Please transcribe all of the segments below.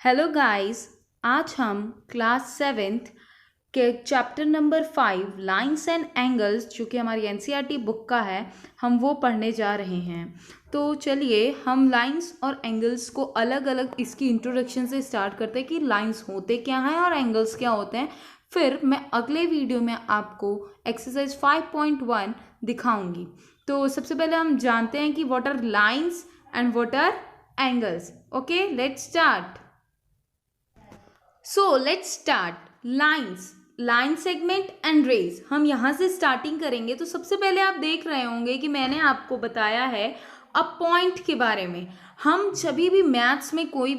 Hello guys. आज हम class seventh के chapter number 5 lines and angles जो कि हमारी एनसीईआरटी बुक का है, हम वो पढ़ने जा रहे हैं। तो चलिए हम लाइंस और एंगल्स को अलग अलग इसकी इंट्रोडक्शन से स्टार्ट करते हैं कि लाइंस होते क्या हैं और एंगल्स क्या होते हैं। फिर मैं अगले वीडियो में आपको एक्सरसाइज 5.1 दिखाऊंगी। तो सबसे पहले हम जानते हैं कि what are lines and what are angles. Okay, let's start. So let's start. Lines, line segment and rays, हम यहाँ से स्टार्टिंग करेंगे। तो सबसे पहले आप देख रहे होंगे कि मैंने आपको बताया है अ पॉइंट के बारे में। हम जभी भी मैथ्स में कोई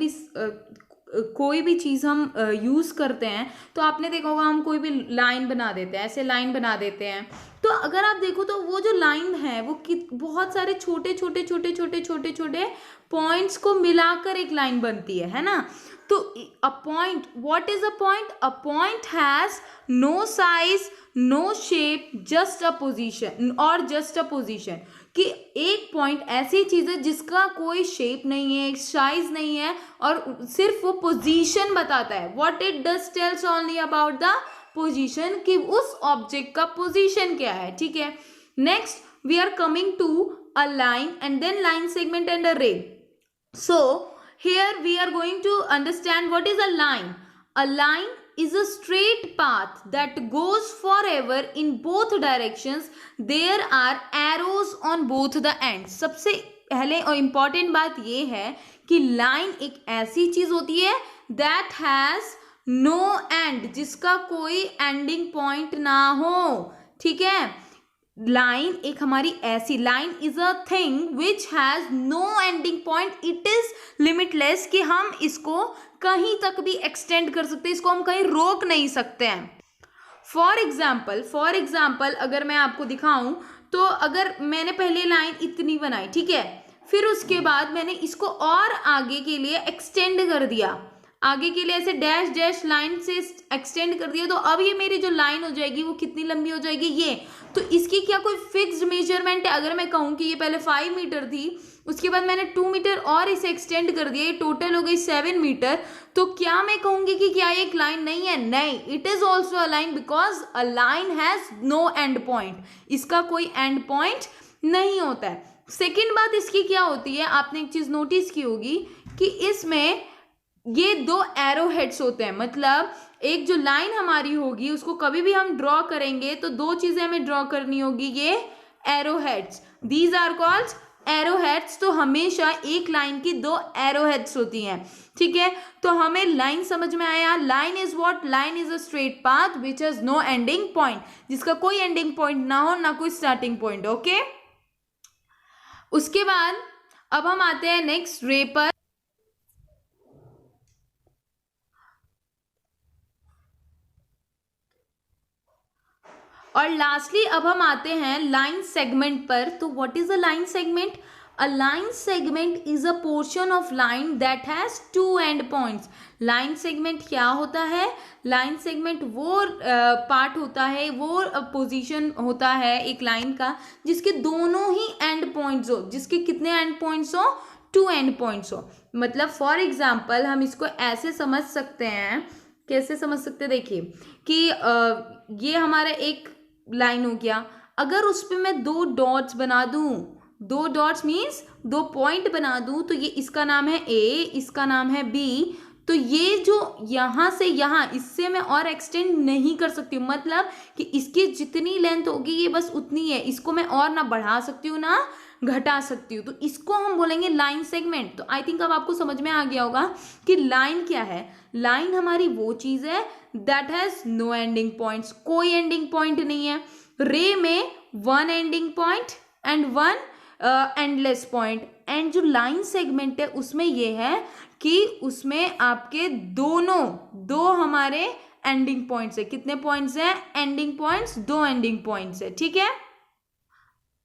भी चीज़ हम यूज़ करते हैं तो आपने देखा होगा हम कोई भी लाइन बना देते हैं, ऐसे लाइन बना देते हैं। तो अगर आप देखो तो वो जो लाइन है वो बहुत सारे छोटे छोटे छोटे छोटे छोटे छोटे पॉइंट्स को मिलाकर एक लाइन बनती है ना। तो a point, what is a point? A point has no size, no shape, just a position और जस्ट अ पोजीशन। कि एक पॉइंट ऐसी चीज है जिसका कोई शेप नहीं है, साइज नहीं है और सिर्फ वो पोजीशन बताता है। What it does tells only about the position, कि उस ऑब्जेक्ट का पोजीशन क्या है। ठीक है, next we are coming to a line and then line segment and a ray. So here we are going to understand what is a line. A line is a straight path that goes forever in both directions. There are arrows on both the ends. सबसे पहले और important बात ये है कि line एक ऐसी चीज होती है that has no end, जिसका कोई एंडिंग पॉइंट ना हो। ठीक है, लाइन एक हमारी ऐसी, line is a thing which has no ending point, it is limitless, कि हम इसको कहीं तक भी एक्सटेंड कर सकते हैं, इसको हम कहीं रोक नहीं सकते हैं। फॉर एग्जाम्पल अगर मैं आपको दिखाऊं तो अगर मैंने पहले लाइन इतनी बनाई, ठीक है, फिर उसके बाद मैंने इसको और आगे के लिए एक्सटेंड कर दिया, आगे के लिए ऐसे डैश डैश लाइन से एक्सटेंड कर दिया, तो अब ये मेरी जो लाइन हो जाएगी वो कितनी लंबी हो जाएगी ये। तो इसकी क्या कोई फिक्स्ड मेजरमेंट है? अगर मैं कहूँ कि ये पहले 5 मीटर थी, उसके बाद मैंने 2 मीटर और इसे एक्सटेंड कर दिया, ये टोटल हो गई 7 मीटर, तो क्या मैं कहूंगी कि क्या ये एक लाइन नहीं है? नहीं, it is also a line, because a line has no end point, इसका कोई एंड पॉइंट नहीं होता है। सेकेंड बात इसकी क्या होती है, आपने एक चीज नोटिस की होगी कि इसमें ये 2 एरो हेड्स होते हैं। मतलब एक जो लाइन हमारी होगी उसको कभी भी हम ड्रॉ करेंगे तो 2 चीजें हमें ड्रॉ करनी होगी, ये arrow heads, these are called arrow heads. तो हमेशा एक लाइन की 2 एरो हेड्स होती हैं। ठीक है, तो हमें लाइन समझ में आया। Line is what? Line is a straight path which has no ending point, जिसका कोई एंडिंग पॉइंट ना हो, ना कोई स्टार्टिंग पॉइंट। ओके, उसके बाद अब हम आते हैं नेक्स्ट रे पर। और लास्टली अब हम आते हैं लाइन सेगमेंट पर। तो what is a line segment? A line segment is a portion of line that has 2 and points. Line segment क्या होता है? लाइन सेगमेंट वो पार्ट होता है, वो पोजीशन होता है एक लाइन का जिसके दोनों ही एंड पॉइंट्स हो। जिसके कितने एंड पॉइंट्स हो? 2 एंड पॉइंट्स हो। मतलब फॉर एग्जाम्पल हम इसको ऐसे समझ सकते हैं, कैसे समझ सकते हैं, देखिए कि ये हमारा एक लाइन हो गया। अगर उस पे मैं 2 डॉट्स बना दूं, 2 डॉट्स मीन्स 2 पॉइंट बना दूं, तो ये इसका नाम है ए, इसका नाम है बी। तो ये जो यहां से यहां, इससे मैं और एक्सटेंड नहीं कर सकती हूँ। मतलब कि इसकी जितनी लेंथ होगी ये बस उतनी है, इसको मैं और ना बढ़ा सकती हूँ ना घटा सकती हूँ। तो इसको हम बोलेंगे लाइन सेगमेंट। तो आई थिंक अब आपको समझ में आ गया होगा कि लाइन क्या है। लाइन हमारी वो चीज है that has no ending points, कोई एंडिंग पॉइंट नहीं है। रे में 1 ending point and 1 endless point. And जो लाइन सेगमेंट है उसमें ये है कि उसमें आपके दोनों 2 हमारे एंडिंग पॉइंट्स है। कितने पॉइंट्स हैं? एंडिंग पॉइंट्स, 2 एंडिंग पॉइंट्स है। ठीक है,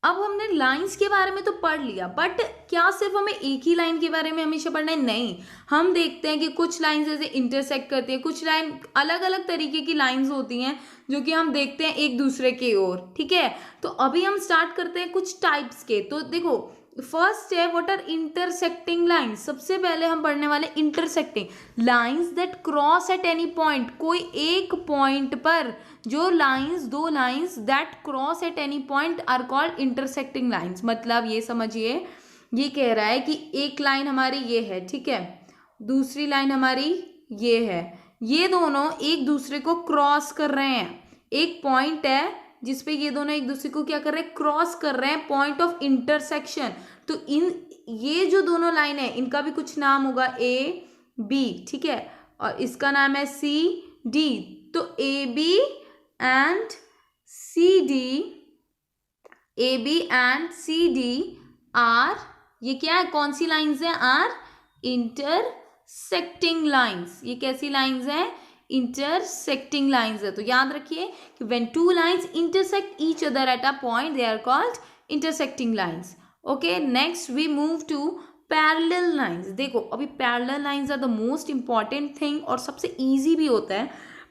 अब हमने लाइंस के बारे में तो पढ़ लिया, बट क्या सिर्फ हमें एक ही लाइन के बारे में हमेशा पढ़ना है? नहीं, हम देखते हैं कि कुछ लाइंस ऐसे इंटरसेक्ट करती है, कुछ लाइन अलग अलग तरीके की लाइंस होती हैं जो कि हम देखते हैं एक दूसरे की ओर। ठीक है, तो अभी हम स्टार्ट करते हैं कुछ टाइप्स के। तो देखो फर्स्ट है व्हाट आर इंटरसेक्टिंग लाइंस। सबसे पहले हम पढ़ने वाले intersecting lines that cross at any point. कोई एक पॉइंट पर जो लाइंस, दो lines that cross at any point are called intersecting lines. मतलब ये समझिए, ये कह रहा है कि एक लाइन हमारी ये है, ठीक है, दूसरी लाइन हमारी ये है, ये दोनों एक दूसरे को क्रॉस कर रहे हैं। एक पॉइंट है जिसपे ये दोनों एक दूसरे को क्या कर रहे हैं, क्रॉस कर रहे हैं, पॉइंट ऑफ इंटरसेक्शन। तो इन ये जो दोनों लाइन है इनका भी कुछ नाम होगा, ए बी, ठीक है, और इसका नाम है सी डी। तो A B and C D, A B and C D are, ये क्या है, कौन सी लाइंस है, आर इंटरसेक्टिंग लाइंस। ये कैसी लाइंस है, इंटरसेक्टिंग लाइंस है। तो याद रखिए कि when two lines intersect each other at a point they are called intersecting lines. Okay, next we move to parallel lines. देखो अभी parallel lines are the most important thing और सबसे इजी भी होता है।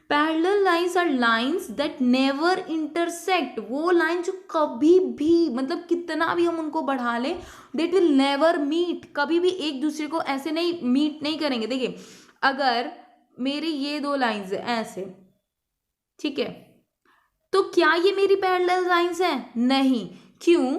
Parallel lines are lines that never intersect. वो line जो कभी भी, मतलब कितना भी हम उनको बढ़ा लें, देट विल नेवर मीट। कभी भी एक दूसरे को ऐसे नहीं मीट नहीं करेंगे। देखिए अगर मेरी ये दो लाइंस है ऐसे, ठीक है, तो क्या ये मेरी पैरेलल लाइंस है? नहीं। क्यों?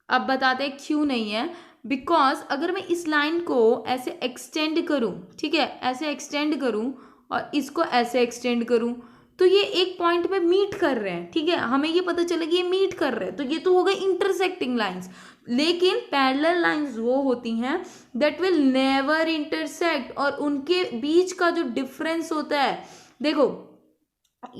अब बताते हैं क्यों नहीं है। बिकॉज अगर मैं इस लाइन को ऐसे एक्सटेंड करूं, ठीक है, ऐसे एक्सटेंड करूं और इसको ऐसे एक्सटेंड करूं, तो ये एक पॉइंट पे मीट कर रहे हैं, ठीक है, हमें ये पता चला कि ये मीट कर रहे हैं, तो ये तो हो गई इंटरसेक्टिंग लाइंस। लेकिन पैरेलल लाइंस वो होती हैं दैट विल नेवर इंटरसेक्ट, और उनके बीच का जो डिफरेंस होता है, देखो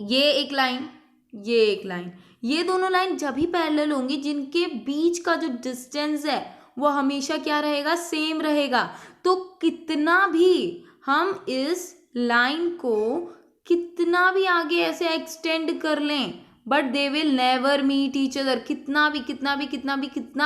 ये एक लाइन, ये एक लाइन, ये दोनों लाइन जब भी पैरेलल होंगी जिनके बीच का जो डिस्टेंस है वो हमेशा क्या रहेगा, सेम रहेगा। तो कितना भी हम इस लाइन को कितना भी आगे ऐसे एक्सटेंड कर लें, but they will never meet each other. कितना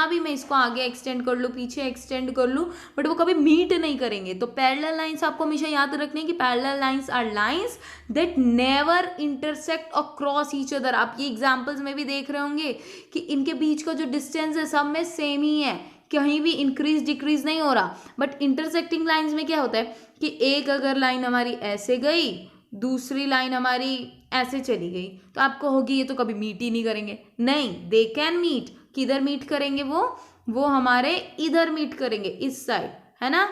भी मैं इसको आगे एक्सटेंड कर लूँ, पीछे एक्सटेंड कर लूँ, बट वो कभी मीट नहीं करेंगे। तो पैरेलल लाइंस आपको हमेशा याद रखने की parallel lines are lines that never intersect और क्रॉस ईच अदर। आप ये एग्जाम्पल्स में भी देख रहे होंगे कि इनके बीच का जो डिस्टेंस है सब में सेम ही है, कहीं भी इंक्रीज डिक्रीज नहीं हो रहा। बट इंटरसेक्टिंग लाइंस में क्या होता है कि एक अगर लाइन हमारी ऐसे गई, दूसरी लाइन हमारी ऐसे चली गई, तो आपको होगी ये तो कभी मीट ही नहीं करेंगे। नहीं, दे कैन मीट। किधर मीट करेंगे वो हमारे इधर मीट करेंगे, इस साइड, है ना,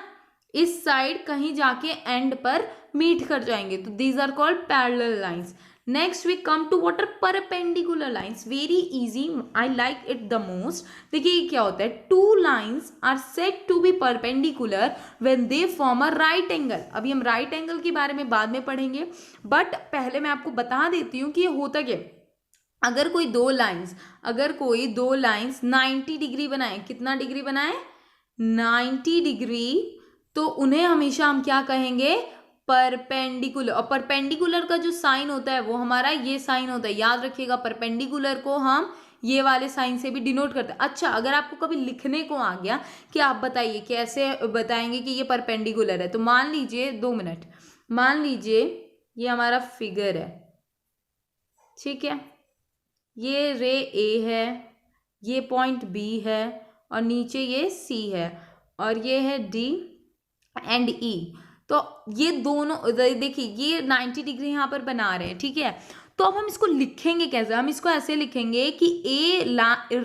इस साइड कहीं जाके एंड पर मीट कर जाएंगे। तो these are called parallel lines. Next we come to what are perpendicular lines. Very easy, I like it the most. देखिए क्या होता है, two lines are said to be perpendicular when they form a right angle. अभी हम right angle के बारे में बाद में पढ़ेंगे, बट पहले मैं आपको बता देती हूँ कि ये होता क्या। अगर कोई दो लाइंस 90 डिग्री बनाए, कितना डिग्री बनाए, 90 डिग्री, तो उन्हें हमेशा हम क्या कहेंगे, परपेंडिकुलर। और परपेंडिकुलर का जो साइन होता है वो हमारा ये साइन होता है, याद रखिएगा। परपेंडिकुलर को हम ये वाले साइन से भी डिनोट करते हैं। अच्छा, अगर आपको कभी लिखने को आ गया कि आप बताइए कैसे बताएंगे कि ये परपेंडिकुलर है, तो मान लीजिए 2 मिनट, मान लीजिए ये हमारा फिगर है, ठीक है, ये रे ए है, ये पॉइंट बी है, और नीचे ये सी है, और ये है डी एंड ई। तो ये दोनों देखिए ये 90 डिग्री यहाँ पर बना रहे हैं, ठीक है। तो अब हम इसको लिखेंगे कैसे, हम इसको ऐसे लिखेंगे कि line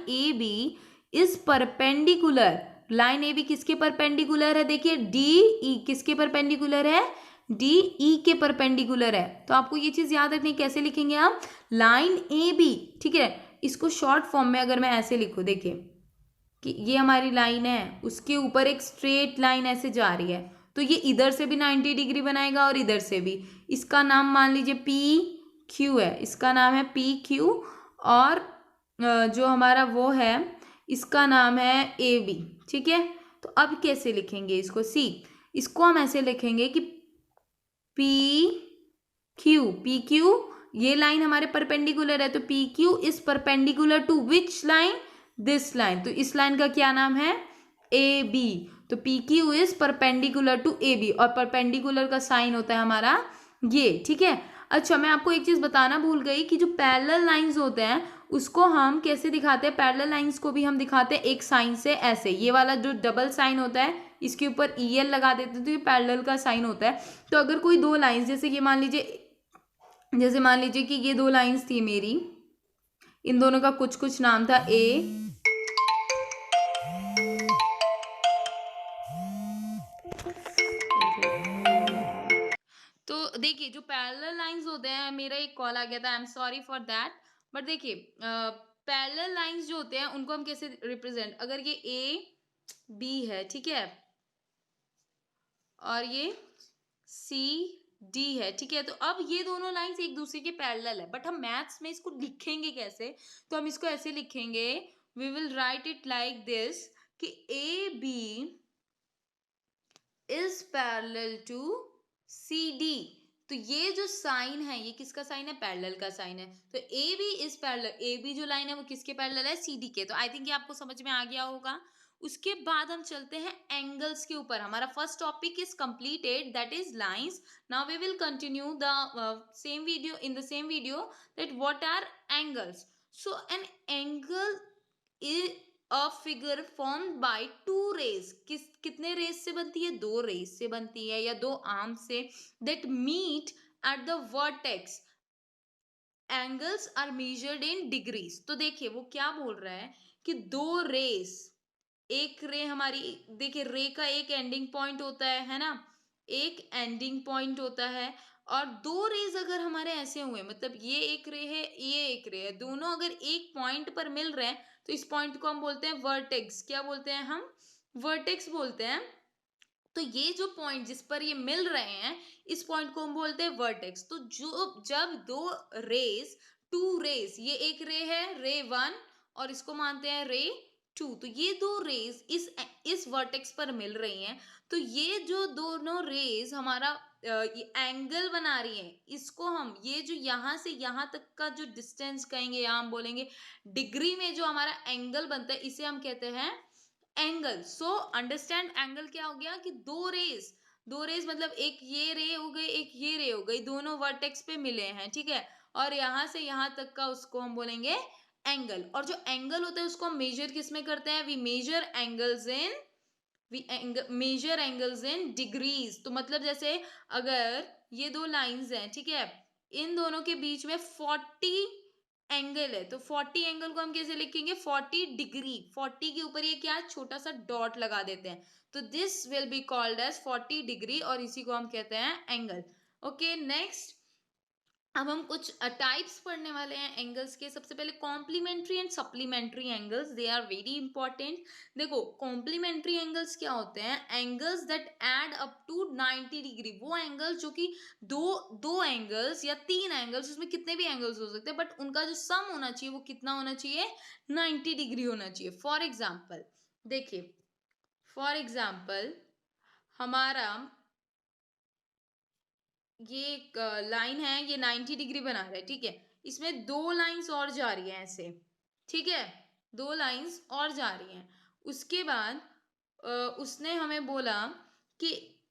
A B is perpendicular. Line A B किसके परपेंडिकुलर है, देखिए डी ई किसके परपेंडिकुलर है, डी ई के परपेंडिकुलर है। तो आपको ये चीज याद रखनी, कैसे लिखेंगे हम, लाइन ए बी, ठीक है। इसको शॉर्ट फॉर्म में अगर मैं ऐसे लिखूं, देखिए कि ये हमारी लाइन है, उसके ऊपर एक स्ट्रेट लाइन ऐसे जा रही है, तो ये इधर से भी 90 डिग्री बनाएगा और इधर से भी। इसका नाम मान लीजिए पी क्यू है, इसका नाम है पी क्यू, और जो हमारा वो है इसका नाम है ए बी, ठीक है। तो अब कैसे लिखेंगे इसको, इसको हम ऐसे लिखेंगे कि पी क्यू, ये लाइन हमारे परपेंडिकुलर है, तो P Q is perpendicular to which line, this line. तो इस लाइन का क्या नाम है, ए बी। तो P Q is perpendicular to A B, और परपेंडिकुलर का साइन होता है हमारा ये, ठीक है। अच्छा, मैं आपको एक चीज बताना भूल गई कि जो पैरेलल लाइंस होते हैं उसको हम कैसे दिखाते हैं, पैरेलल लाइंस को भी हम दिखाते हैं एक साइन से, ऐसे ये वाला जो डबल साइन होता है इसके ऊपर EL लगा देते हैं तो ये पैरेलल का साइन होता है। तो अगर कोई दो लाइंस, जैसे कि मान लीजिए कि ये दो लाइंस थी मेरी, इन दोनों का कुछ कुछ नाम था A, तो देखिए जो पैरेलल लाइंस होते हैं, मेरा एक कॉल आ गया था, I am sorry for that, but देखिए पैरेलल लाइंस जो होते हैं उनको हम कैसे रिप्रेजेंट, अगर ये AB है, ठीक है, और ये CD है, ठीक है, तो अब ये दोनों लाइंस एक दूसरे के पैरेलल है, बट हम मैथ्स में इसको लिखेंगे कैसे, तो हम इसको ऐसे लिखेंगे, we will write it like this कि AB is parallel to CD। तो ये जो साइन है ये किसका साइन है, पैरेलल का साइन है, तो AB इज पैरेलल, AB जो लाइन है वो किसके पैरेलल है, CD के। तो आई थिंक ये आपको समझ में आ गया होगा। उसके बाद हम चलते हैं एंगल्स के ऊपर। हमारा first topic is completed, that is lines. Now we will continue the same video, in the same video, that what are angles. So an angle is a figure formed by two rays, कितने rays से बनती है, दो raise से बनती है या दो आर्म से, that meet at the vertex, angles are measured in degrees. तो देखिए वो क्या बोल रहा है कि दो रेज, एक रे हमारी, देखिए रे का एक एंडिंग पॉइंट होता है ना, एक एंडिंग पॉइंट होता है, और दो रेज अगर हमारे ऐसे हुए, मतलब ये एक रे है ये एक रे है, दोनों अगर एक पॉइंट पर मिल रहे हैं तो इस पॉइंट को हम बोलते हैं वर्टेक्स। क्या बोलते हैं हम, वर्टेक्स बोलते हैं। तो ये जो पॉइंट जिस पर ये मिल रहे हैं इस पॉइंट को हम बोलते हैं वर्टेक्स। तो जो जब दो रेज, टू रेज, ये एक रे है रे 1 और इसको मानते हैं रे 2, तो ये दो रेज इस वर्टेक्स पर मिल रही हैं, तो ये जो दोनों रेज हमारा ये एंगल बना रही है, इसको हम, ये जो यहाँ से यहाँ तक का जो डिस्टेंस कहेंगे, यहाँ हम बोलेंगे डिग्री में जो हमारा एंगल बनता है, इसे हम कहते हैं एंगल। सो अंडरस्टैंड, एंगल क्या हो गया कि दो रेज मतलब एक ये रे हो गई एक ये रे हो गई, दोनों वर्टेक्स पे मिले हैं, ठीक है, और यहाँ से यहाँ तक का उसको हम बोलेंगे एंगल। और जो एंगल होता है उसको हम मेजर किस में करते हैं, we measure angles in degrees. तो मतलब जैसे अगर ये दो लाइंस हैं, ठीक है, इन दोनों के बीच में 40 एंगल है, तो 40 एंगल को हम कैसे लिखेंगे, 40 डिग्री, 40 के ऊपर ये क्या छोटा सा डॉट लगा देते हैं, तो this will be called as 40 degree, और इसी को हम कहते हैं एंगल। ओके नेक्स्ट, अब हम कुछ टाइप्स पढ़ने वाले हैं एंगल्स के। सबसे पहले complementary and supplementary angles, they are very important. देखो कॉम्प्लीमेंट्री एंगल्स क्या होते हैं, angles that add up to 90 degree, वो एंगल्स जो कि दो एंगल्स या तीन एंगल्स, उसमें कितने भी एंगल्स हो सकते हैं, बट उनका जो सम होना चाहिए वो कितना होना चाहिए, 90 डिग्री होना चाहिए। फॉर एग्जाम्पल देखिए, फॉर एग्जाम्पल हमारा ये एक लाइन है, ये 90 डिग्री बना रहा है, ठीक है, इसमें दो लाइंस और जा रही हैं ऐसे, ठीक है, दो लाइंस और जा रही हैं। उसके बाद उसने हमें बोला कि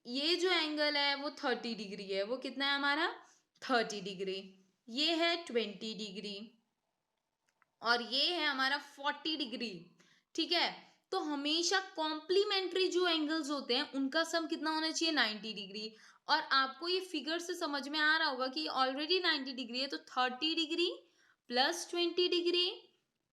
ये जो एंगल है वो 30 डिग्री है, वो कितना है हमारा 30 डिग्री, ये है 20 डिग्री, और ये है हमारा 40 डिग्री, ठीक है। तो हमेशा कॉम्प्लीमेंट्री जो एंगल्स होते हैं उनका सम कितना होना चाहिए, 90 डिग्री। और आपको ये फिगर से समझ में आ रहा होगा कि ऑलरेडी 90 डिग्री है, तो 30 degree plus 20 degree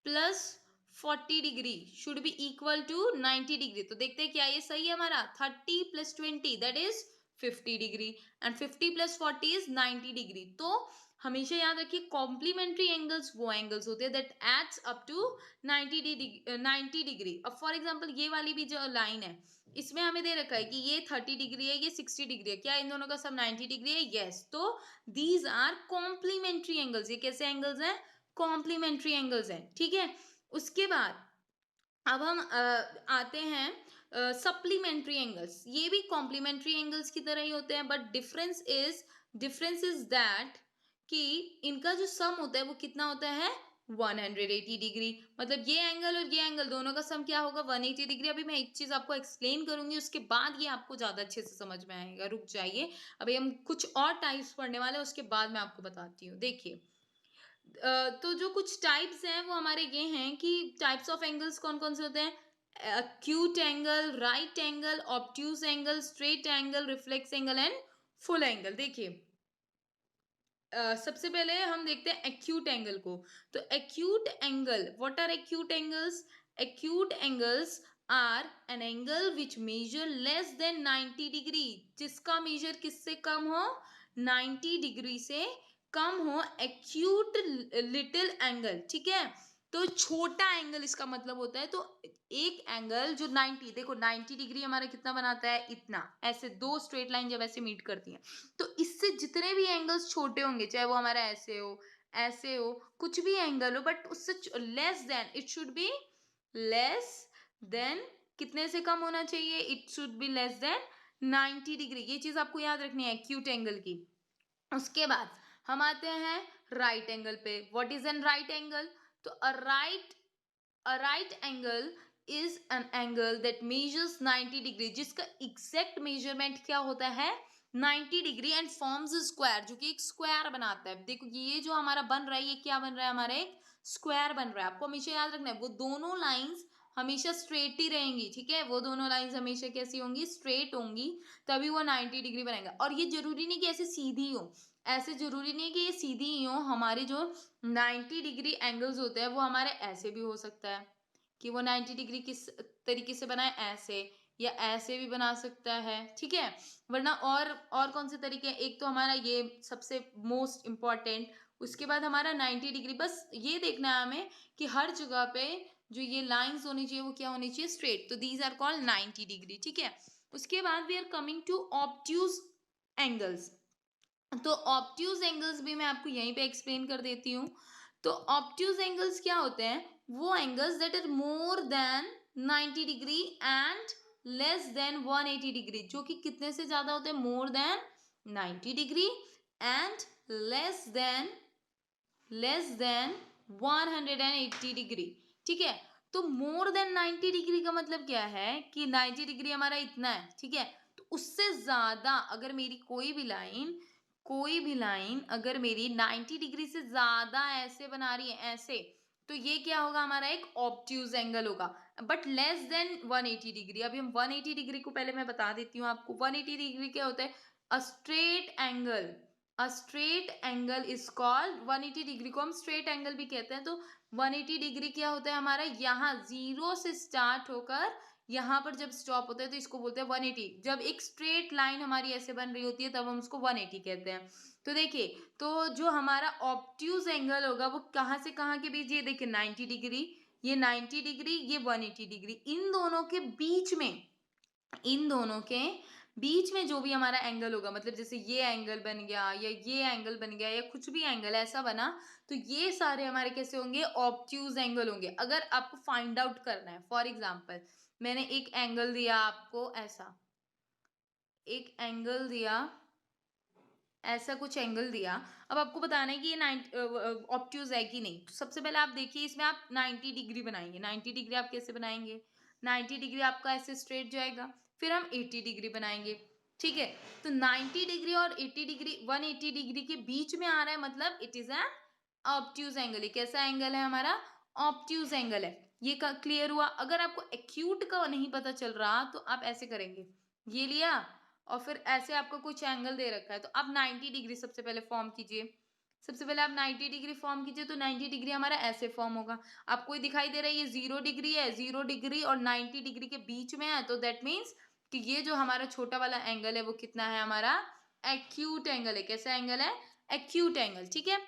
plus 40 degree should be equal to 90 degree. तो देखते हैं क्या ये सही है हमारा, 30 plus 20 that is 50 degree, and 50 plus 40 is 90 degree. तो हमेशा याद रखिए कॉम्प्लीमेंट्री एंगल्स वो एंगल्स होते हैं that adds up to 90 degree. अब फॉर एग्जांपल ये वाली भी जो लाइन है, इसमें हमें दे रखा है कि ये 30 डिग्री है, ये 60 डिग्री है, क्या इन दोनों का सब 90 डिग्री है, यस। तो दीज आर कॉम्प्लीमेंट्री एंगल्स, ये कैसे एंगल्स हैं, कॉम्प्लीमेंट्री एंगल्स हैं, ठीक है। उसके बाद अब हम आते हैं सप्लीमेंट्री एंगल्स, ये भी कॉम्प्लीमेंट्री एंगल्स की तरह ही होते हैं, बट डिफरेंस इज दैट कि इनका जो सम होता है वो कितना होता है, 180 डिग्री। मतलब ये एंगल और ये एंगल दोनों का सम क्या होगा, 180 डिग्री। अभी मैं एक चीज आपको एक्सप्लेन करूंगी, उसके बाद ये आपको ज्यादा अच्छे से समझ में आएगा, रुक जाइए, अभी हम कुछ और टाइप्स पढ़ने वाले हैं, उसके बाद मैं आपको बताती हूँ। देखिए तो जो कुछ टाइप्स हैं वो हमारे ये हैं कि टाइप्स ऑफ एंगल्स कौन कौन से होते हैं? Acute angle, right angle, obtuse angle, straight angle, reflex angle and full angle. देखिए सबसे पहले हम देखते हैं एक्यूट एंगल को। तो acute angle, what are acute angles? Acute angles are an angle which measure less than 90 degree, जिसका measure किससे कम हो? 90 डिग्री से कम हो, एक्यूट लिटिल एंगल। ठीक है, तो छोटा एंगल इसका मतलब होता है। तो एक एंगल जो 90, देखो 90 डिग्री हमारा कितना बनाता है? इतना। ऐसे दो स्ट्रेट लाइन जब ऐसे मीट करती हैं तो इससे जितने भी एंगल्स छोटे होंगे, चाहे वो हमारा ऐसे हो, कुछ भी एंगल हो, बट उससे less than, it should be less than, कितने से कम होना चाहिए? It should be less than 90 degree. ये चीज आपको याद रखनी है एक्यूट एंगल की। उसके बाद हम आते हैं राइट एंगल पे। What is an right angle? तो a right angle is an angle that measures 90 degree, जिसका एग्जैक्ट मेजरमेंट क्या होता है? 90 डिग्री एंड फॉर्म्स स्क्वायर, जो कि एक स्क्वायर बनाता है। देखो ये जो हमारा बन रहा है, ये क्या बन रहा है? हमारा एक स्क्वायर बन रहा है। आपको हमेशा याद रखना है वो दोनों लाइंस हमेशा स्ट्रेट ही रहेंगी। ठीक है, वो दोनों लाइंस हमेशा कैसी होंगी? स्ट्रेट होंगी, तभी वो 90 डिग्री बनाएगा। और ये जरूरी नहीं कि ऐसे सीधी हो, ऐसे जरूरी नहीं कि ये सीधी ही हो। हमारे जो 90 डिग्री एंगल्स होते हैं वो हमारे ऐसे भी हो सकता है कि वो 90 डिग्री किस तरीके से बनाए, ऐसे या ऐसे भी बना सकता है। ठीक है, वरना और कौन से तरीके हैं? एक तो हमारा ये सबसे मोस्ट इम्पॉर्टेंट, उसके बाद हमारा 90 डिग्री। बस ये देखना है हमें कि हर जगह पे जो ये लाइंस होनी चाहिए वो क्या होनी चाहिए? स्ट्रेट। तो दीज आर कॉल्ड 90 डिग्री। ठीक है, उसके बाद we are coming to obtuse angles. तो ऑब्ट्यूज एंगल्स भी मैं आपको यहीं पे एक्सप्लेन कर देती हूँ। तो ऑब्ट्यूज एंगल्स क्या होते हैं? वो angles that are more than 90 degree and less than 180 degree, जो कि कितने से ज्यादा होते हैं? More than 90 degree and less than 180 degree. ठीक है, तो मोर देन 90 डिग्री का मतलब क्या है? कि 90 डिग्री हमारा इतना है। ठीक है, तो उससे ज्यादा अगर मेरी कोई भी लाइन अगर मेरी 90 डिग्री से ज्यादा ऐसे बना रही है, ऐसे, तो ये क्या होगा? हमारा एक ऑब्ट्यूज एंगल होगा, बट लेस देन 180 डिग्री। अभी हम 180 डिग्री को पहले मैं बता देती हूँ आपको। 180 डिग्री क्या होता है? A straight angle. A straight angle is called, 180 degree को हम स्ट्रेट एंगल भी कहते हैं। तो 180 डिग्री क्या होता है हमारा? यहाँ जीरो से स्टार्ट होकर यहाँ पर जब स्टॉप होता है तो इसको बोलते हैं 180। जब एक स्ट्रेट लाइन हमारी ऐसे बन रही होती है तब हम उसको 180 कहते हैं। तो देखिए, तो जो हमारा ऑब्ट्यूज एंगल होगा वो कहाँ से कहाँ के बीच? ये देखिए 90 डिग्री, ये 90 डिग्री, ये 180 डिग्री, इन दोनों के बीच में जो भी हमारा एंगल होगा, मतलब जैसे ये एंगल बन गया या ये एंगल बन गया या कुछ भी एंगल ऐसा बना, तो ये सारे हमारे कैसे होंगे? ऑब्ट्यूज एंगल होंगे। अगर आपको फाइंड आउट करना है, फॉर एग्जांपल मैंने एक एंगल दिया आपको, ऐसा कुछ एंगल दिया। अब आपको बताना है कि ये 90 ऑब्ट्यूज है कि नहीं। तो सबसे पहले आप देखिए, इसमें आप 90 डिग्री बनाएंगे। 90 डिग्री आप कैसे बनाएंगे? 90 डिग्री आपका ऐसे स्ट्रेट जाएगा, फिर हम 80 डिग्री बनाएंगे। ठीक है, तो 90 डिग्री और 80 डिग्री, 180 डिग्री के बीच में आ रहा है, मतलब it is an obtuse angle. ये कैसा एंगल है? हमारा ऑब्ट्यूज एंगल है। ये क्लियर हुआ? अगर आपको एक्यूट का नहीं पता चल रहा तो आप ऐसे करेंगे, ये लिया और फिर ऐसे आपको कुछ एंगल दे रखा है, तो आप 90 डिग्री सबसे पहले फॉर्म कीजिए। सबसे पहले आप 90 डिग्री फॉर्म कीजिए, तो 90 डिग्री हमारा ऐसे फॉर्म होगा। आपको ये दिखाई दे रहा है, ये 0 डिग्री है, 0 डिग्री और 90 डिग्री के बीच में है, तो दैट मीन्स कि ये जो हमारा छोटा वाला एंगल है वो कितना है? हमारा एक्यूट एंगल है। कैसा एंगल है? Acute angle. ठीक है,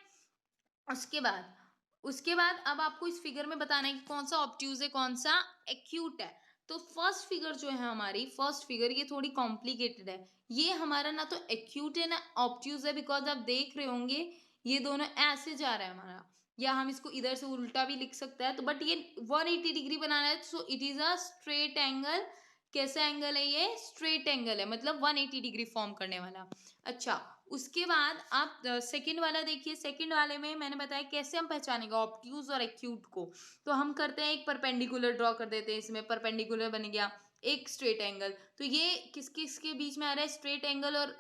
उसके बाद अब आपको इस फिगर में बताना है कि कौन सा ऑब्ट्यूज है, कौन सा एक्यूट है। तो फर्स्ट फिगर जो है हमारी, फर्स्ट फिगर ये थोड़ी कॉम्प्लिकेटेड है। ये हमारा ना तो एक्यूट है ना ऑब्ट्यूज है, बिकॉज आप देख रहे होंगे ये दोनों ऐसे जा रहा है हमारा, या हम इसको इधर से उल्टा भी लिख सकते हैं। तो बट ये 180 डिग्री बनाना है, so it is a straight angle. कैसा एंगल है? ये स्ट्रेट एंगल है, मतलब 180 डिग्री फॉर्म करने वाला। अच्छा, उसके बाद आप सेकंड वाला देखिए। सेकंड वाले में मैंने बताया कैसे हम पहचानेंगे ऑब्ट्यूज और एक्यूट को। तो हम करते हैं, एक परपेंडिकुलर ड्रॉ कर देते हैं। इसमें परपेंडिकुलर बन गया, एक स्ट्रेट एंगल। तो ये किस किस के बीच में आ रहा है? स्ट्रेट एंगल और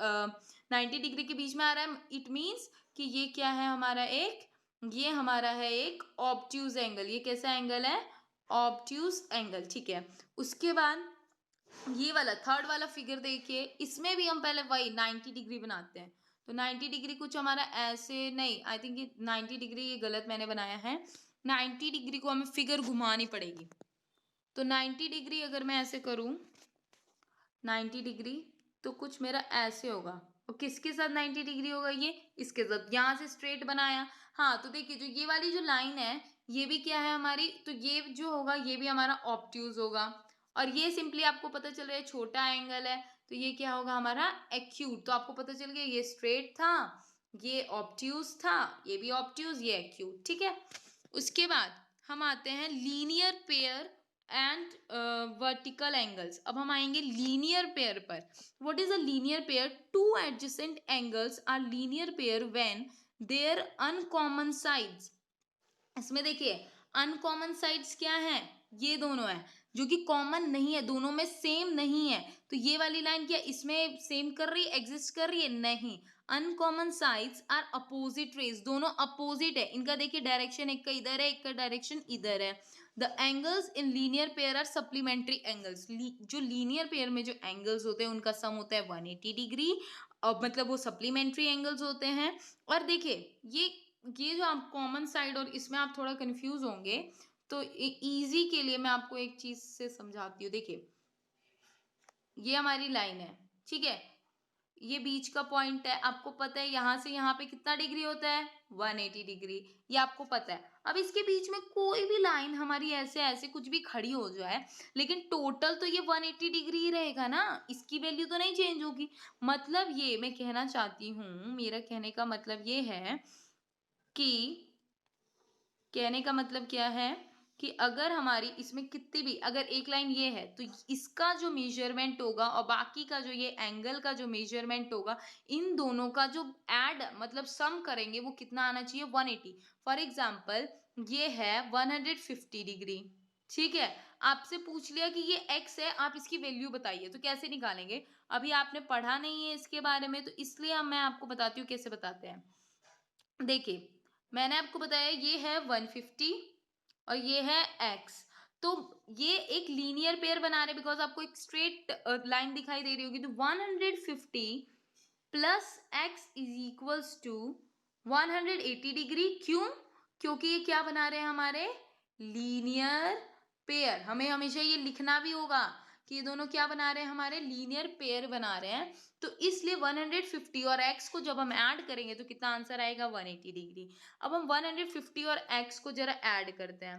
90 डिग्री के बीच में आ रहा है। इट मीन्स कि ये क्या है? हमारा एक ये हमारा है एक ऑब्ट्यूज एंगल। ये कैसा एंगल है? ऑब्ट्यूज एंगल, ठीक है। उसके बाद ये वाला थर्ड वाला फिगर देखिए, इसमें भी हम पहले वही 90 डिग्री बनाते हैं। तो 90 डिग्री कुछ हमारा ऐसे नहीं, आई थिंक ये 90 डिग्री ये गलत मैंने बनाया है। 90 डिग्री को हमें फिगर घुमानी पड़ेगी। तो 90 डिग्री अगर मैं ऐसे करूं 90 डिग्री, तो कुछ मेरा ऐसे होगा। और किसके साथ 90 डिग्री होगा? ये इसके साथ। यहाँ से स्ट्रेट बनाया। हाँ, तो देखिए जो ये वाली जो लाइन है ये भी क्या है हमारी, तो ये जो होगा ये भी हमारा ऑब्ट्यूज होगा। और ये सिंपली आपको पता चल रहा है छोटा एंगल है, तो ये क्या होगा हमारा एक्यूट। तो आपको पता चल गया ये स्ट्रेट था, ये ऑब्ट्यूज था, ये भी ऑब्ट्यूज, ये एक्यूट, ठीक है। उसके बाद हम आते हैं linear pair and vertical angles. अब हम आएंगे लीनियर पेयर पर। What is a linear pair? Two adjacent angles are linear pair when their uncommon sides. इसमें देखिए अनकॉमन साइड्स क्या है? ये दोनों है जो कि कॉमन नहीं है, दोनों में सेम नहीं है। तो ये वाली लाइन क्या इसमें सेम कर रही है, एग्जिस्ट कर रही है? नहीं। Uncommon sides are opposite rays, दोनों अपोजिट है। इनका देखिए डायरेक्शन, एक का इधर है, एक का डायरेक्शन इधर है। The angles in linear pair are supplementary angles. जो लीनियर पेयर में जो एंगल्स होते हैं उनका सम होता है 180 डिग्री, और मतलब वो सप्लीमेंट्री एंगल्स होते हैं। और देखिए ये जो आप कॉमन साइड और इसमें आप थोड़ा कंफ्यूज होंगे, तो इजी के लिए मैं आपको एक चीज से समझाती हूँ। देखिए ये हमारी लाइन है, ठीक है। ये बीच का पॉइंट है, आपको पता है यहाँ से यहाँ पे कितना डिग्री होता है? 180 डिग्री, ये आपको पता है। अब इसके बीच में कोई भी लाइन हमारी ऐसे ऐसे कुछ भी खड़ी हो जाए, लेकिन टोटल तो ये 180 डिग्री ही रहेगा ना, इसकी वैल्यू तो नहीं चेंज होगी। मतलब ये मैं कहना चाहती हूँ, मेरा कहने का मतलब ये है कि कहने का मतलब क्या है कि अगर हमारी इसमें कितनी भी, अगर एक लाइन ये है तो इसका जो मेजरमेंट होगा और बाकी का जो ये एंगल का जो मेजरमेंट होगा, इन दोनों का जो ऐड मतलब सम करेंगे वो कितना आना चाहिए? 180। फॉर एग्जाम्पल ये है 150 डिग्री, ठीक है। आपसे पूछ लिया कि ये x है, आप इसकी वैल्यू बताइए, तो कैसे निकालेंगे? अभी आपने पढ़ा नहीं है इसके बारे में, तो इसलिए मैं आपको बताती हूँ कैसे बताते हैं। देखिए मैंने आपको बताया ये है 150 और ये है x। तो ये एक लीनियर पेयर बना रहे बिकॉज आपको एक स्ट्रेट लाइन दिखाई दे रही होगी। तो 150 plus x is equals to 180 degree. क्यों? क्योंकि ये क्या बना रहे हैं हमारे? Linear pair. हमें हमेशा ये लिखना भी होगा कि ये दोनों क्या बना रहे हैं? हमारे लीनियर पेयर बना रहे हैं। तो इसलिए 150 और x को जब हम ऐड करेंगे तो कितना आंसर आएगा? 180 डिग्री। अब हम 150 और x को जरा ऐड करते हैं।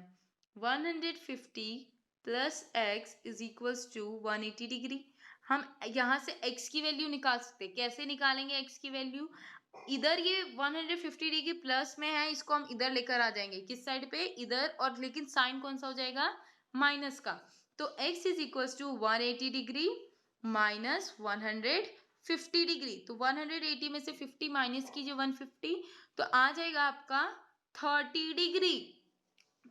150 plus x is equals to 180 degree. हम यहाँ से x की वैल्यू निकाल सकते हैं। कैसे निकालेंगे x की वैल्यू? इधर ये 150 डिग्री प्लस में है, इसको हम इधर लेकर आ जाएंगे। किस साइड पे? इधर। और लेकिन साइन कौन सा हो जाएगा? माइनस का। तो x is equals to 180 degree minus 150 degree. तो 180 में से 50 माइनस कीजिए 150, तो आ जाएगा आपका 30 डिग्री।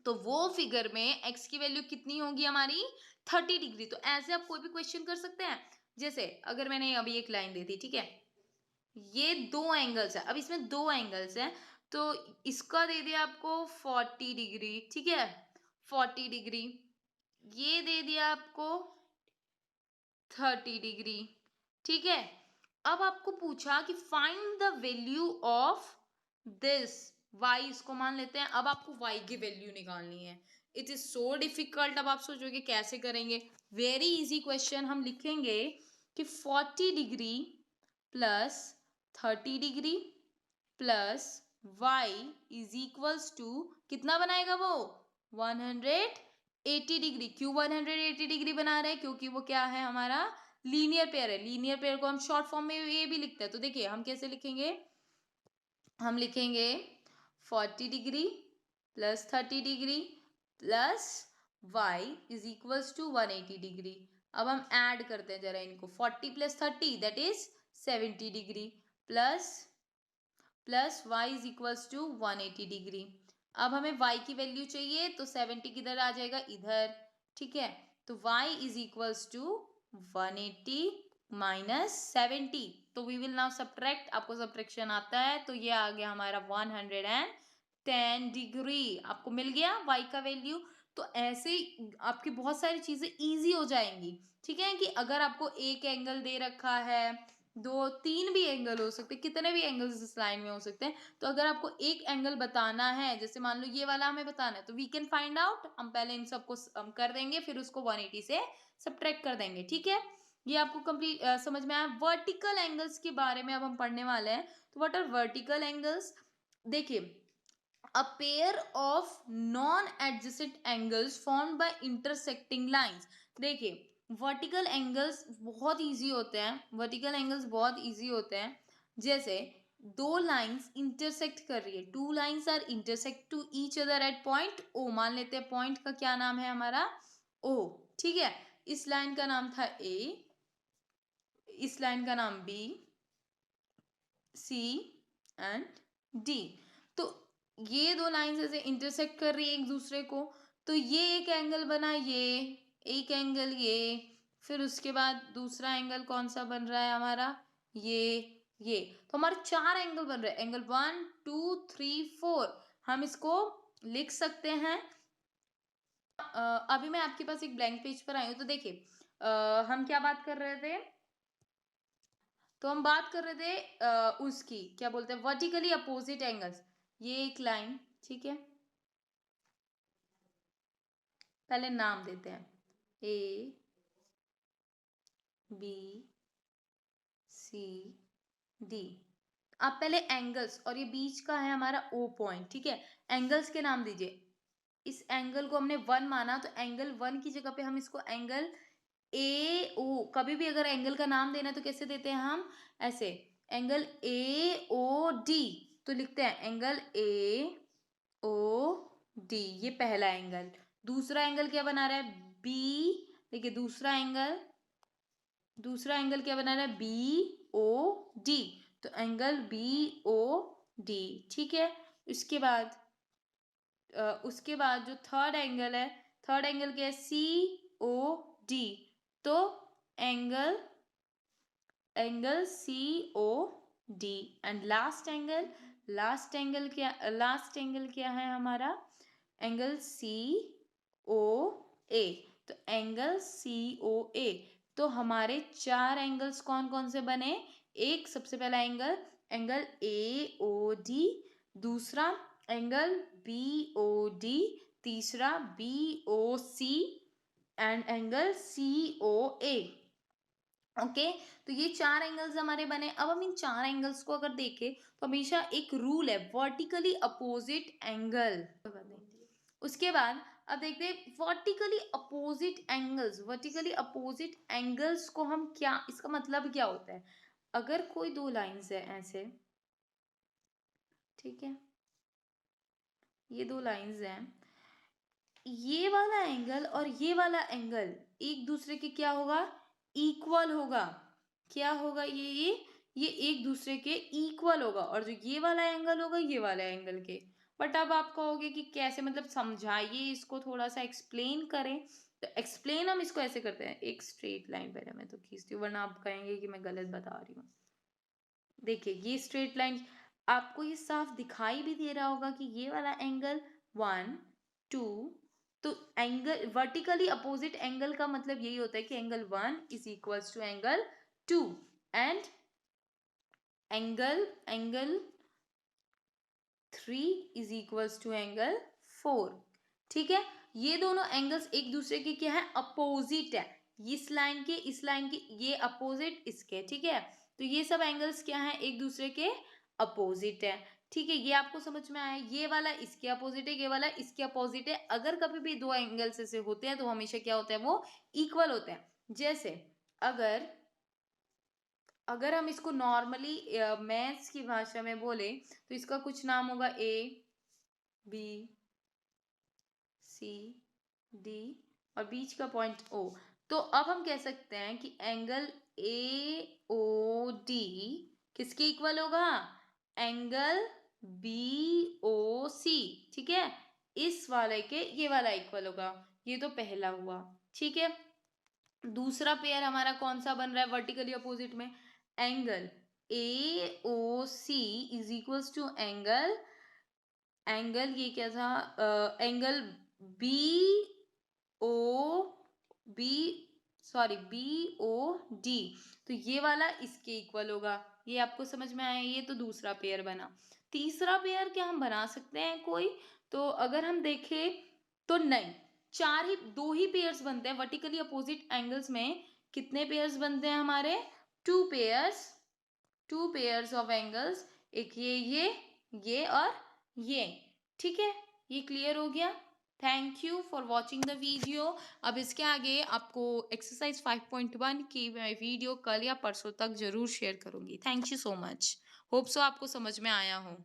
तो वो फिगर में x की वैल्यू कितनी होगी हमारी? 30 डिग्री। तो ऐसे आप कोई भी क्वेश्चन कर सकते हैं। जैसे अगर मैंने अभी एक लाइन दे दी, ठीक है, ये दो एंगल्स है, अब इसमें दो एंगल्स है, तो इसका दे दिया आपको 40 डिग्री, ठीक है, 40 डिग्री। ये दे दिया आपको 30 डिग्री, ठीक है। अब आपको पूछा कि find the value of this y, इसको मान लेते हैं। अब आपको y की वैल्यू निकालनी है। It is so difficult. अब आप सोचोगे कैसे करेंगे? Very easy question. हम लिखेंगे कि 40 degree plus 30 degree plus y is equals to कितना बनाएगा वो? 180 डिग्री। क्यों 180 डिग्री बना रहे हैं? क्योंकि वो क्या है हमारा? लीनियर पेयर है। लीनियर पेयर को हम शॉर्ट फॉर्म में ये भी लिखते हैं। तो देखिए हम कैसे लिखेंगे? हम लिखेंगे 40 degree plus 30 degree plus y is equals to 180 degree. अब हम ऐड करते हैं जरा इनको। 40 plus 30 that is 70 degree plus y is equals to 180 degree. अब हमें y की वैल्यू चाहिए, तो 70 किधर आ जाएगा? इधर, ठीक है। तो y is equals to 180 minus 70। तो वी विल नाउ सब्ट्रैक्ट। आपको सब्ट्रैक्शन आता है, तो ये आ गया हमारा 110 10 डिग्री आपको मिल गया y का वैल्यू। तो ऐसे ही आपकी बहुत सारी चीजें इजी हो जाएंगी। ठीक है कि अगर आपको एक एंगल दे रखा है, दो तीन भी एंगल हो सकते हैं, कितने भी एंगल्स इस लाइन में हो सकते हैं, तो अगर आपको एक एंगल बताना है, जैसे मान लो ये वाला हमें बताना है, तो वी कैन फाइंड आउट, हम पहले इन सबको कर देंगे, फिर उसको 180 से सब्ट्रैक्ट कर देंगे। ठीक है, ये आपको कंप्लीट समझ में आया। वर्टिकल एंगल्स के बारे में अब हम पढ़ने वाले हैं। तो व्हाट आर वर्टिकल एंगल्स? देखिए, a pair of non-adjacent angles formed by intersecting lines। देखिए वर्टिकल एंगल्स बहुत इजी होते हैं, वर्टिकल एंगल्स बहुत इजी होते हैं। जैसे दो लाइंस इंटरसेक्ट कर रही है, two lines are intersect to each other at point O. मान लेते हैं पॉइंट का क्या नाम है हमारा, ओ। ठीक है, इस लाइन का नाम था ए, इस लाइन का नाम बी, सी एंड डी। तो ये दो लाइंस ऐसे इंटरसेक्ट कर रही है एक दूसरे को, तो ये एक एंगल बना, ये एक एंगल, ये फिर उसके बाद दूसरा एंगल कौन सा बन रहा है हमारा, ये तो हमारे चार एंगल बन रहे हैं, एंगल 1 2 3 4। हम इसको लिख सकते हैं। अभी मैं आपके पास एक ब्लैंक पेज पर आई हूँ, तो देखिए हम क्या बात कर रहे थे, तो हम बात कर रहे थे उसकी क्या बोलते हैं, वर्टिकली अपोजिट एंगल्स। ये एक लाइन, ठीक है, पहले नाम देते हैं, ए बी सी डी। आप पहले एंगल्स, और ये बीच का है हमारा ओ पॉइंट। ठीक है, एंगल्स के नाम दीजिए। इस एंगल को हमने 1 माना, तो एंगल 1 की जगह पे हम इसको एंगल ए ओ, कभी भी अगर एंगल का नाम देना है तो कैसे देते हैं हम, ऐसे, एंगल ए ओ डी। तो लिखते हैं एंगल ए ओ डी, ये पहला एंगल। दूसरा एंगल क्या बना रहा है, बी। देखिए दूसरा एंगल क्या बना रहा है, बी ओ डी। तो एंगल बी ओ डी। ठीक है, उसके बाद जो थर्ड एंगल है, थर्ड एंगल क्या है, सी ओ डी। तो angle angle C O D. And last angle क्या है हमारा, एंगल सी ओ ए। तो एंगल सी ओ ए। तो हमारे चार एंगल्स कौन कौन से बने, एक सबसे पहला angle angle A O D, दूसरा एंगल बी ओ डी, तीसरा B O C and angle C O A. Okay, तो ये चार एंगल्स हमारे बने। अब हम इन चार एंगल्स को अगर देखें तो हमेशा एक रूल है, वर्टिकली अपोजिट एंगल। उसके बाद अब देखते हैं वर्टिकली अपोजिट एंगल्स को हम क्या, इसका मतलब क्या होता है। अगर कोई दो लाइंस है ऐसे, ठीक है, ये दो लाइंस हैं, ये वाला एंगल और ये वाला एंगल एक दूसरे के क्या होगा, इक्वल होगा। क्या होगा, ये एक दूसरे के इक्वल होगा, और जो ये वाला एंगल होगा ये वाला एंगल के। बट अब आप कहोगे कि कैसे, मतलब समझाइए इसको, थोड़ा सा एक्सप्लेन करें। तो एक्सप्लेन हम इसको ऐसे करते हैं, एक स्ट्रेट लाइन पहले मैं तो खींचती हूँ, वरना आप कहेंगे कि मैं गलत बता रही हूँ। देखिए ये स्ट्रेट लाइन, आपको ये साफ दिखाई भी दे रहा होगा कि ये वाला एंगल 1 2, तो एंगल वर्टिकली अपोजिट एंगल का मतलब यही होता है कि angle 1 is equals to angle 2 and angle 3 is equals to angle 4। ठीक है, ये दोनों एंगल्स एक दूसरे के क्या है, अपोजिट है। इस लाइन के ये अपोजिट इसके। ठीक है, तो ये सब एंगल्स क्या है, एक दूसरे के अपोजिट है। ठीक है, ये आपको समझ में आया, ये वाला इसके अपोजिट है, ये वाला इसके अपोजिट है। अगर कभी भी दो एंगल्स ऐसे होते हैं तो हमेशा क्या होता है, वो इक्वल होते हैं। जैसे अगर हम इसको नॉर्मली मैथ्स की भाषा में बोले तो इसका कुछ नाम होगा ए बी सी डी और बीच का पॉइंट ओ। तो अब हम कह सकते हैं कि एंगल ए ओ डी किसके इक्वल होगा, एंगल बी ओ सी। ठीक है, इस वाले के ये वाला इक्वल होगा। ये तो पहला हुआ। ठीक है, दूसरा पेयर हमारा कौन सा बन रहा है वर्टिकली अपोजिट में, angle A O C is equals to angle angle ये क्या था, angle B O B B O D, तो ये वाला इसके इक्वल होगा। ये आपको समझ में आया, ये तो दूसरा पेयर बना। तीसरा पेयर क्या हम बना सकते हैं कोई, तो अगर हम देखें तो नहीं, दो ही पेयर्स बनते हैं वर्टिकली अपोजिट एंगल्स में। कितने पेयर्स बनते हैं हमारे, टू पेयर्स ऑफ एंगल्स, एक ये और ये। ठीक है, ये क्लियर हो गया। Thank you for watching the video. अब इसके आगे आपको एक्सरसाइज 5.1 की मैं वीडियो कल या परसों तक जरूर शेयर करूंगी। Thank you so much, hope so आपको समझ में आया हो।